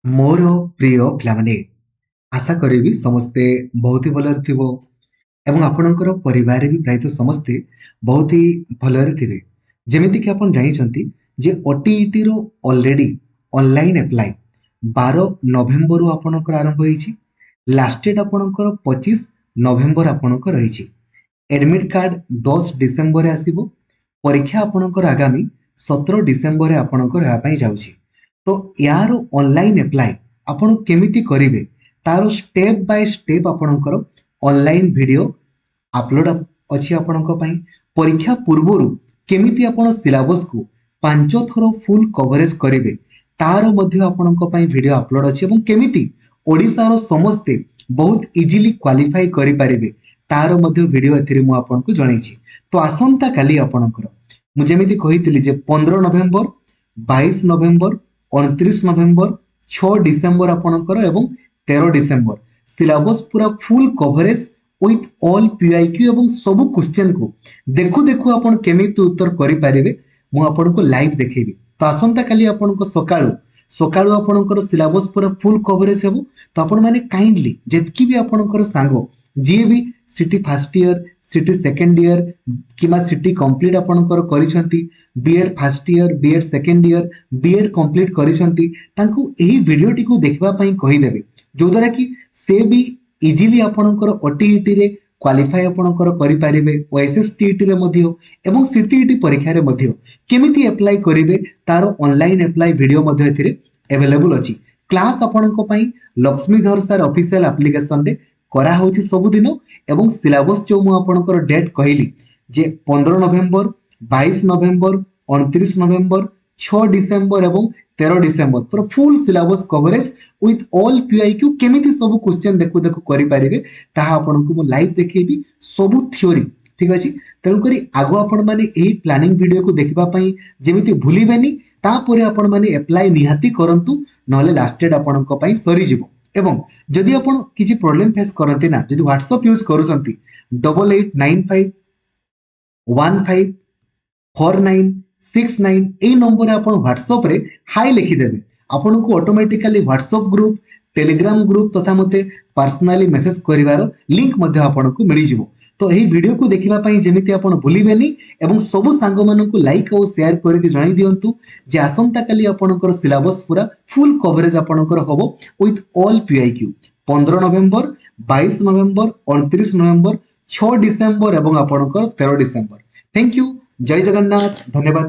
मोर प्रिय पिलामाने आशा करी समस्ते बहुत ही भलरे थिबो एवं आपणकर परिवार भी प्रायतः समस्ते बहुत ही भलरे थिबे। जेमिति कि आपण जानिछंती जे ओटीईटी रो ऑलरेडी ऑनलाइन अप्लाई 12 नवेम्बर रु आपणकर आरंभ होईछि। लास्ट डेट आपणकर 25 नवेम्बर आपणकर रहिछि। एडमिट कार्ड 10 डिसेम्बर रे आसीबो। परीक्षा आपणकर आगामी 17 डिसेम्बर रे आपणकर हेबा पई जाउछि। तो यार ऑनलाइन अप्लाई आपण केमिति करिवे तार स्टेप बाय स्टेप आपणकर ऑनलाइन वीडियो अपलोड अछि। आपणक पई परीक्षा पूर्वरु केमिति आपण सिलेबस को 5 थरो फुल कवरेज करिवे तार मध्ये आपणक पई वीडियो अपलोड अछि एवं केमिति ओडिसा रो समस्ते बहुत इजीली क्वालिफाई करि परिबे तार मध्ये वीडियो एथिरे मु आपनको जणाइछि। तो आसंता काली आपणकर मु जेमिति कहितली जे 15 नवेम्बर 22 नवेम्बर 29 नवेम्बर 6 डिसेम्बर आपणकर एवं 13 डिसेम्बर सिलेबस पूरा full coverage with all PIQ एवं सब क्वेश्चन को देखु देखु आपण केमिति उत्तर करि पारिबे मु आपनको लाइव देखेबी। तो आसंता काली आपनको सकाळू सकाळू आपणकर सिलेबस पूरा फुल कवरेज हेबो। तो आपण माने काइंडली जेतकी भी आपणकर सांगो जी भी CT first year CT second year किमा सिटी कंप्लीट आपणकर करिसंती BEd first year BEd second year BEd complete करिसंती तांकू एही वीडियोटी को देखबा पई कहि देबे जो द्वारा कि से भी इजीली आपणकर ओटीईटी रे क्वालिफाई आपणकर करि पारिबे ओएसएसटीईटी रे मध्य एवं सीटीईटी परीक्षा रे मध्य केमिति अप्लाई करिवे तार ऑनलाइन अप्लाई वीडियो मध्य एथिरे अवेलेबल अछि। क्लास आपणको पई लक्ष्मीधर सर ऑफिशियल एप्लीकेशन रे करा होछि सब दिन एवं सिलेबस जो मु आपणकर डेट कहली जे 15 नवेम्बर 22 नवेम्बर 29 नवेम्बर 6 डिसेम्बर एवं 13 डिसेम्बर पूरा full syllabus coverage with all PIQ केमिति सब क्वेश्चन देखु देखु करि पारिबे ताहा आपनको मु लाइव देखेबी सब थ्योरी। ठीक अछि तेनु करी आगो आपण माने एही प्लानिंग वीडियो को देखबा पई जेमिति भूलिबेनी तापरे आपण माने अप्लाई निहाती करंतु नले लास्ट डेट आपणको पई सरी जिवो। एवं जदि आपण किछि प्रॉब्लम फेस करंती ना जदि व्हाट्सएप यूज करूसंती 8895 154969 ए नंबर आपण व्हाट्सएप रे हाई लिखि देबे आपण को automatically WhatsApp group Telegram group तथा मते पर्सनली मेसेज करिवार लिंक मध्ये आपण को मिलि जिवो। तो एही वीडियो को देखिबा पई जेमिति आपण भूलिबेनी एवं सब सांग मानन को लाइक और शेयर करके जणाई दियंतु जे आसंता काली आपणकर सिलेबस पूरा फुल कवरेज आपणकर होबो with all PIQ 15 November 22 November 29 November 6 December एवं आपणकर 13 डिसेम्बर। थैंक यू जय जगन्नाथ धन्यवाद।